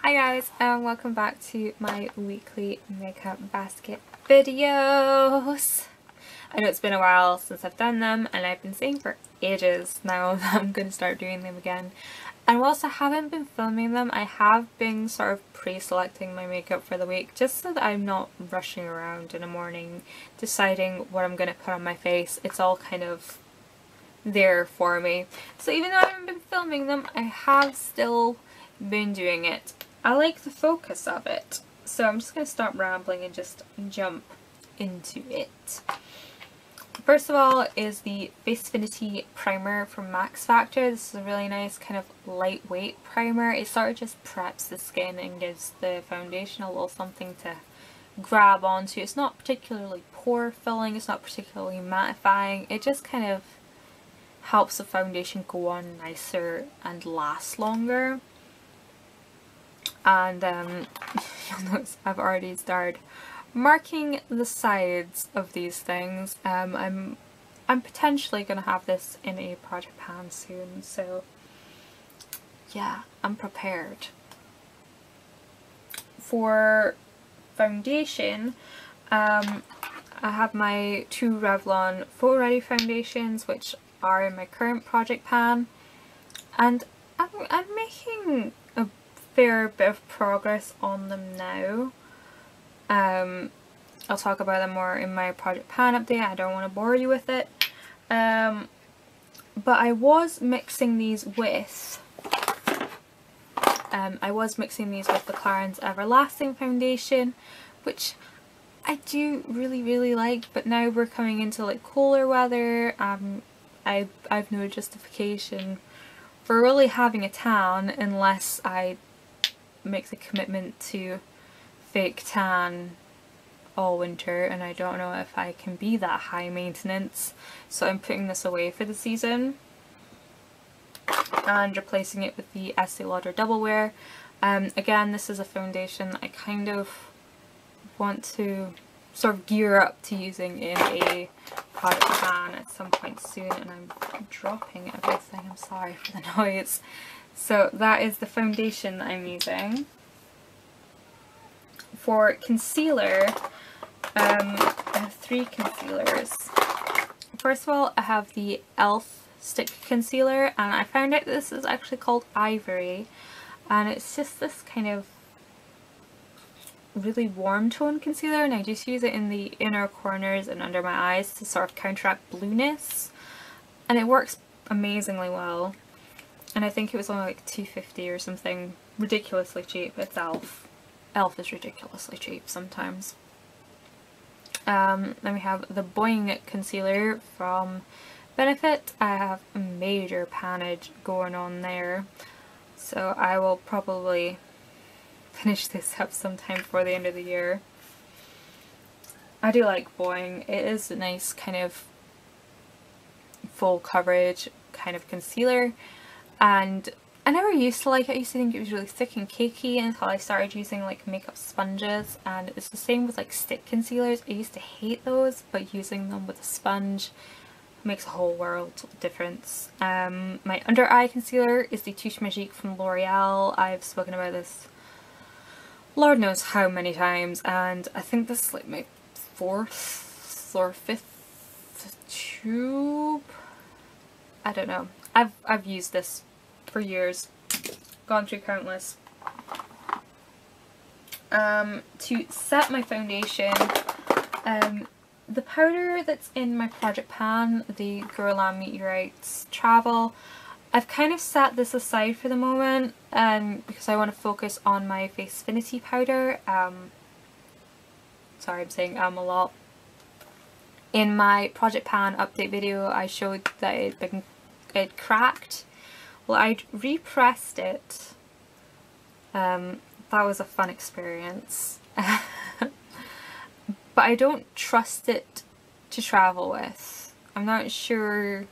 Hi guys, and welcome back to my weekly makeup basket videos. I know it's been a while since I've done them, and I've been saying for ages now that I'm going to start doing them again. And whilst I haven't been filming them, I have been sort of pre-selecting my makeup for the week, just so that I'm not rushing around in the morning deciding what I'm going to put on my face. It's all kind of there for me. So even though I haven't been filming them, I have still been doing it. I like the focus of it, so I'm just going to stop rambling and just jump into it. First of all is the Facefinity primer from Max Factor. This is a really nice kind of lightweight primer. It sort of just preps the skin and gives the foundation a little something to grab onto. It's not particularly pore filling, it's not particularly mattifying, it just kind of helps the foundation go on nicer and last longer. And you'll notice I've already started marking the sides of these things. I'm potentially going to have this in a project pan soon, so yeah, I'm prepared. For foundation, I have my two Revlon Photo Ready foundations, which are in my current project pan, and I'm making a fair bit of progress on them now. I'll talk about them more in my project pan update. I don't want to bore you with it. But I was mixing these with the Clarins Everlasting foundation, which I do really like, but now we're coming into like cooler weather. I've no justification for really having a tan unless I make the commitment to fake tan all winter, and I don't know if I can be that high maintenance, so I'm putting this away for the season and replacing it with the Estee Lauder Double Wear. Again, this is a foundation that I kind of want to sort of gear up to using in a project pan at some point soon, and I'm dropping everything, I'm sorry for the noise. So that is the foundation that I'm using. For concealer, I have three concealers. First of all, I have the e.l.f. stick concealer, and I found out this is actually called Ivory, and it's just this kind of really warm tone concealer, and I just use it in the inner corners and under my eyes to sort of counteract blueness, and it works amazingly well. And I think it was only like $2.50 or something, ridiculously cheap. It's e.l.f. e.l.f. is ridiculously cheap sometimes. Then we have the Boing concealer from Benefit. I have a major panage going on there, so I will probably finish this up sometime before the end of the year. I do like Boing. It is a nice kind of full coverage kind of concealer, and I never used to like it. I used to think it was really thick and cakey until I started using like makeup sponges, and it's the same with like stick concealers. I used to hate those, but using them with a sponge makes a whole world of difference. My under eye concealer is the Touche Magique from L'Oreal. I've spoken about this Lord knows how many times, and I think this is like my fourth or fifth tube. I don't know. I've used this for years, gone through countless. To set my foundation, the powder that's in my project pan, the Guerlain Meteorites Travel, I've kind of set this aside for the moment because I want to focus on my Facefinity powder. Sorry, I'm saying a lot. In my project pan update video, I showed that it cracked. Well, I repressed it. That was a fun experience. But I don't trust it to travel with. I'm not sure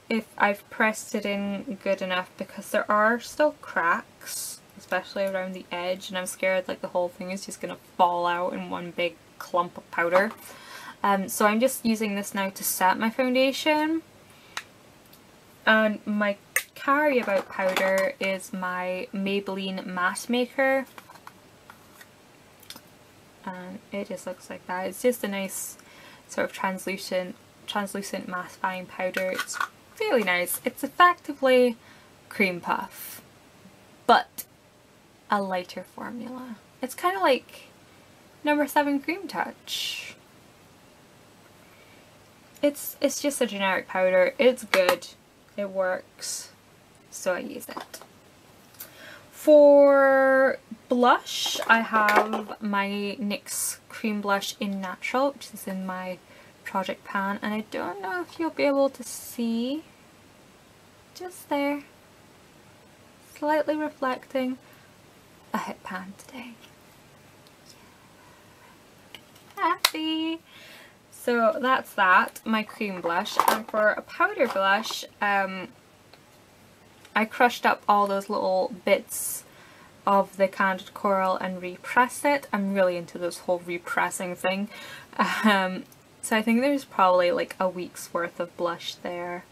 if I've pressed it in good enough, because there are still cracks, especially around the edge, and I'm scared like the whole thing is just gonna fall out in one big clump of powder. So I'm just using this now to set my foundation. And my carry about powder is my Maybelline Matte Maker. And it just looks like that. It's just a nice sort of translucent mattifying powder. It's really nice. It's effectively cream puff, but a lighter formula. It's kind of like number 7 Cream Touch. It's just a generic powder. It's good. It works. So I use it. For blush, I have my NYX Cream Blush in Natural, which is in my project pan, and I don't know if you'll be able to see, just there, slightly reflecting, a hit pan today. Happy! So that's that, my cream blush. And for a powder blush, I crushed up all those little bits of the Candid Coral and repressed it. I'm really into this whole repressing thing. So I think there's probably like a week's worth of blush there.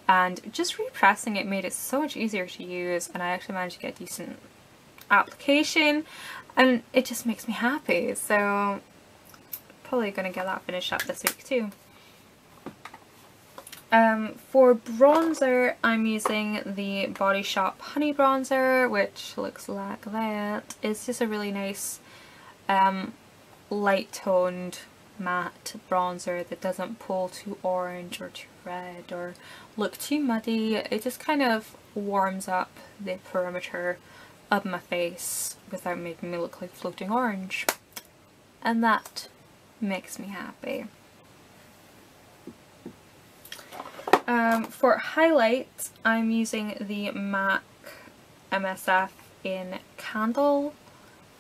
And just repressing it made it so much easier to use, and I actually managed to get a decent application, and it just makes me happy. So probably going to get that finished up this week too. For bronzer, I'm using the Body Shop Honey Bronzer, which looks like that. It's just a really nice light toned matte bronzer that doesn't pull too orange or too red or look too muddy. It just kind of warms up the perimeter of my face without making me look like floating orange, and that makes me happy. For highlight, I'm using the MAC MSF in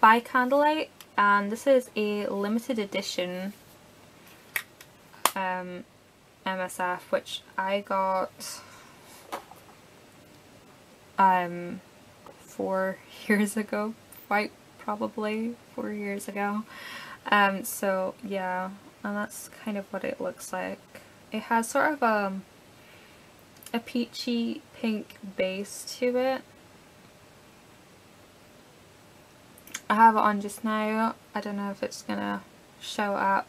by Candlelight, and this is a limited edition MSF, which I got 4 years ago, quite probably 4 years ago. So yeah, and that's kind of what it looks like. It has sort of a peachy pink base to it. I have it on just now. I don't know if it's gonna show up,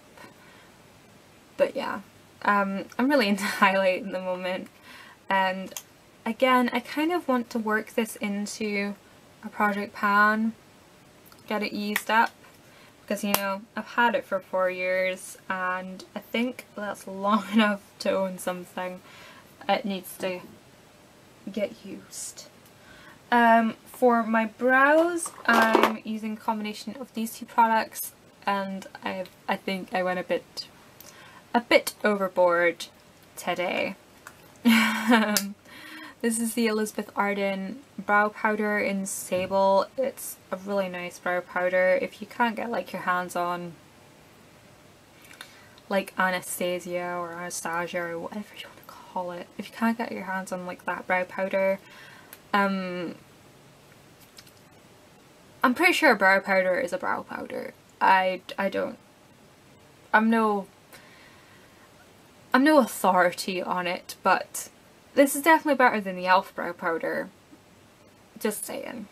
but yeah, I'm really into highlight at the moment, and again, I kind of want to work this into a project pan, get it used up, because you know, I've had it for 4 years and I think that's long enough to own something. It needs to get used. For my brows, I'm using a combination of these two products, and I think I went a bit overboard today. This is the Elizabeth Arden brow powder in Sable. It's a really nice brow powder. If you can't get like your hands on like Anastasia or Anastasia or whatever you want to call it, if you can't get your hands on like that brow powder, I'm pretty sure a brow powder is a brow powder. I'm no authority on it, but this is definitely better than the e.l.f. brow powder. Just saying.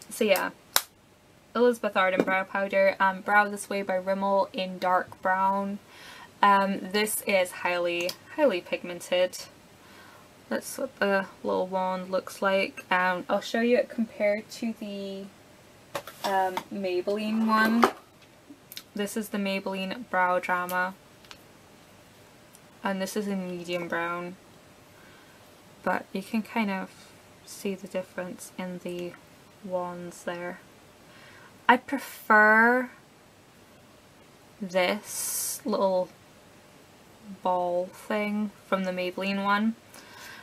So yeah, Elizabeth Arden brow powder, and Brow This Way by Rimmel in dark brown. This is highly pigmented. That's what the little wand looks like. I'll show you it compared to the Maybelline one. This is the Maybelline Brow Drama, and this is in medium brown, but you can kind of see the difference in the wands there. I prefer this little ball thing from the Maybelline one,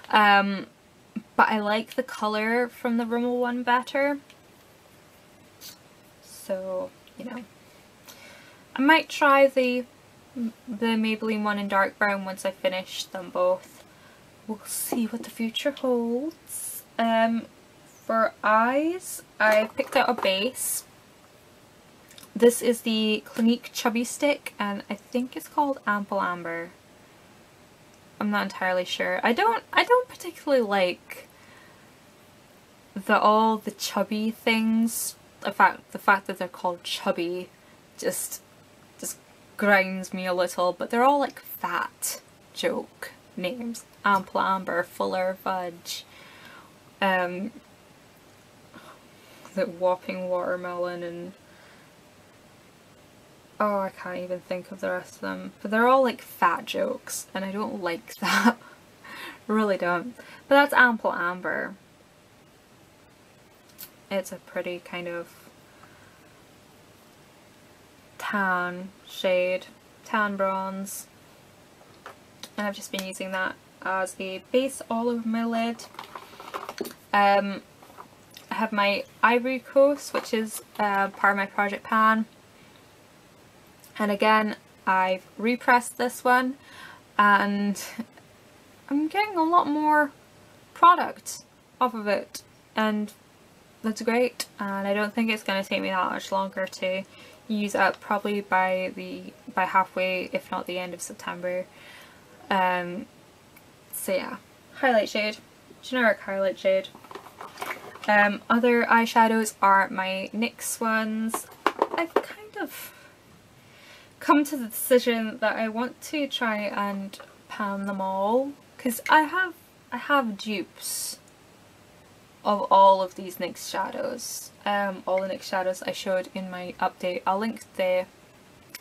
but I like the colour from the Rimmel one better, so you know, I might try the Maybelline one in dark brown once I finish them both. We'll see what the future holds. For eyes, I picked out a base. This is the Clinique Chubby Stick, and I think it's called Ample Amber. I'm not entirely sure. I don't particularly like all the chubby things. The fact that they're called chubby just grinds me a little, but they're all like fat joke names. Ample Amber, Fuller Fudge, the Whopping Watermelon, and oh, I can't even think of the rest of them. But they're all like fat jokes, and I don't like that. Really don't. But that's Ample Amber. It's a pretty kind of tan shade, tan bronze. And I've just been using that as a base all over my lid. I have my Ivory Coast, which is part of my project pan. And again, I've repressed this one, and I'm getting a lot more product off of it, and that's great. And I don't think it's going to take me that much longer to use up, probably by halfway, if not the end of September. So yeah, highlight shade, generic highlight shade. Other eyeshadows are my NYX ones. I've kind of come to the decision that I want to try and pan them all, because I have dupes of all of these NYX shadows. All the NYX shadows I showed in my update. I'll link the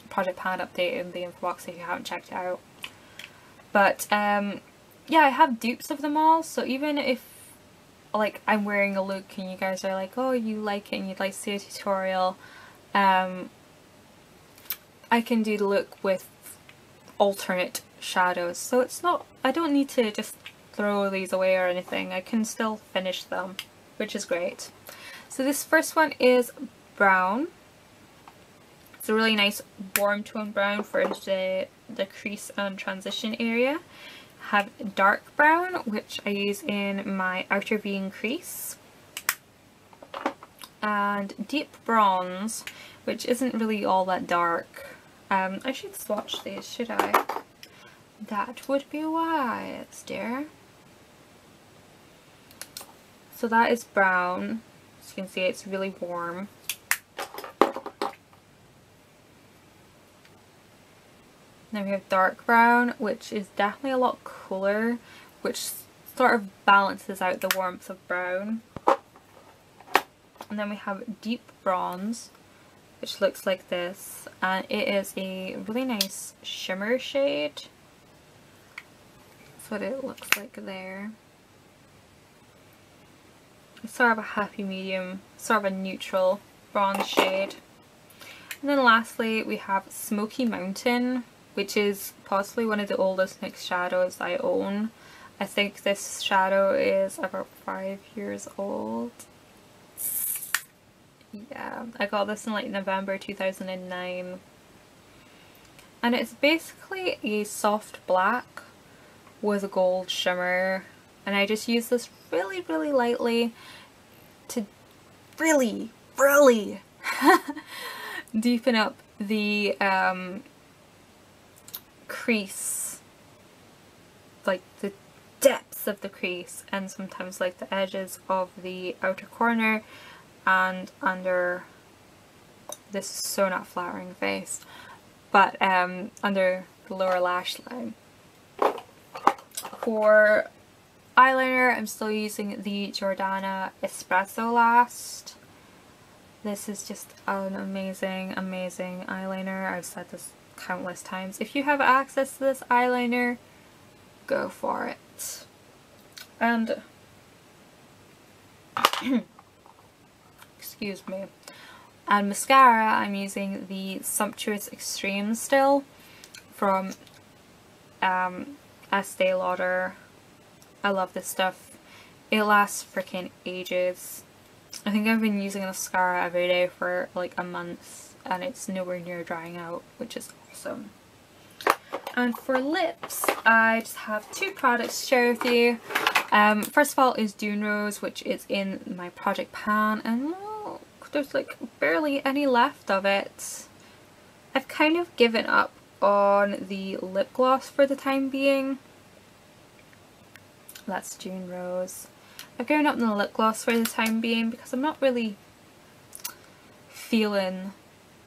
project pan update in the info box if you haven't checked it out. But yeah, I have dupes of them all, so even if like I'm wearing a look and you guys are like, oh, you like it and you'd like to see a tutorial, I can do the look with alternate shadows, so it's not, I don't need to just throw these away or anything. I can still finish them, which is great. So this first one is brown. It's a really nice warm tone brown for the crease and transition area. I have dark brown, which I use in my outer V and crease, and deep bronze, which isn't really all that dark. I should swatch these, should I? That would be wise, dear. So that is brown. As you can see, it's really warm. Then we have dark brown, which is definitely a lot cooler, which sort of balances out the warmth of brown. And then we have deep bronze, which looks like this, and it is a really nice shimmer shade. That's what it looks like there. It's sort of a happy medium, sort of a neutral bronze shade. And then lastly we have Smoky Mountain, which is possibly one of the oldest NYX shadows I own. I think this shadow is about 5 years old. Yeah, I got this in like November 2009. And it's basically a soft black with a gold shimmer. And I just use this really, really lightly to really deepen up the crease, like the depths of the crease, and sometimes like the edges of the outer corner and under, this is so not flattering face, but under the lower lash line. For eyeliner, I'm still using the Jordana Espresso Last. This is just an amazing eyeliner. I've said this countless times. If you have access to this eyeliner, go for it. And excuse me. And mascara, I'm using the Sumptuous Extreme still from Estee Lauder. I love this stuff. It lasts freaking ages. I think I've been using mascara every day for like a month, and it's nowhere near drying out, which is awesome. And for lips, I just have two products to share with you. First of all is Dune Rose, which is in my project pan, and look, there's like barely any left of it. I've kind of given up on the lip gloss for the time being. That's June Rose. I've given up on the lip gloss for the time being because I'm not really feeling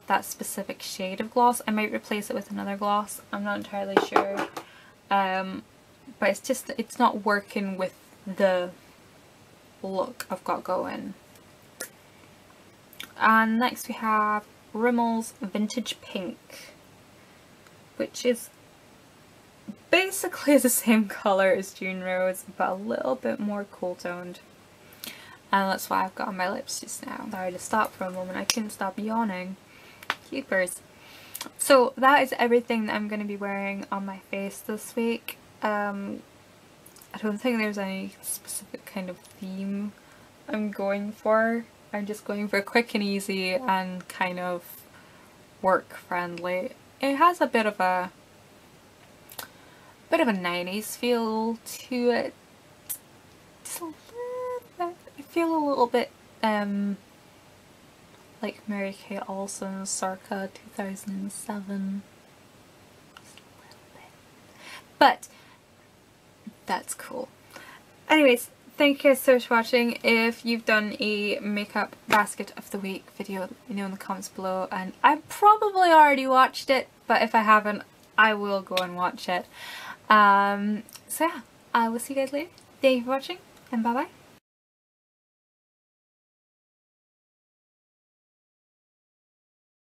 that specific shade of gloss. I might replace it with another gloss, I'm not entirely sure. But it's not working with the look I've got going. And next we have Rimmel's Vintage Pink, which is basically the same colour as June Rose, but a little bit more cool toned. And that's what I've got on my lips just now. I had to stop for a moment, I couldn't stop yawning. Keepers. So that is everything that I'm going to be wearing on my face this week. I don't think there's any specific kind of theme I'm going for. I'm just going for quick and easy and kind of work friendly. It has a bit of a 90s feel to it. Just a little bit. I feel a little bit like Mary Kate Olsen circa 2007. Just a little bit. But that's cool. Anyways, thank you guys so much for watching. If you've done a makeup basket of the week video, let me know in the comments below, and I've probably already watched it, but if I haven't, I will go and watch it. So yeah, I will see you guys later. Thank you for watching, and bye bye.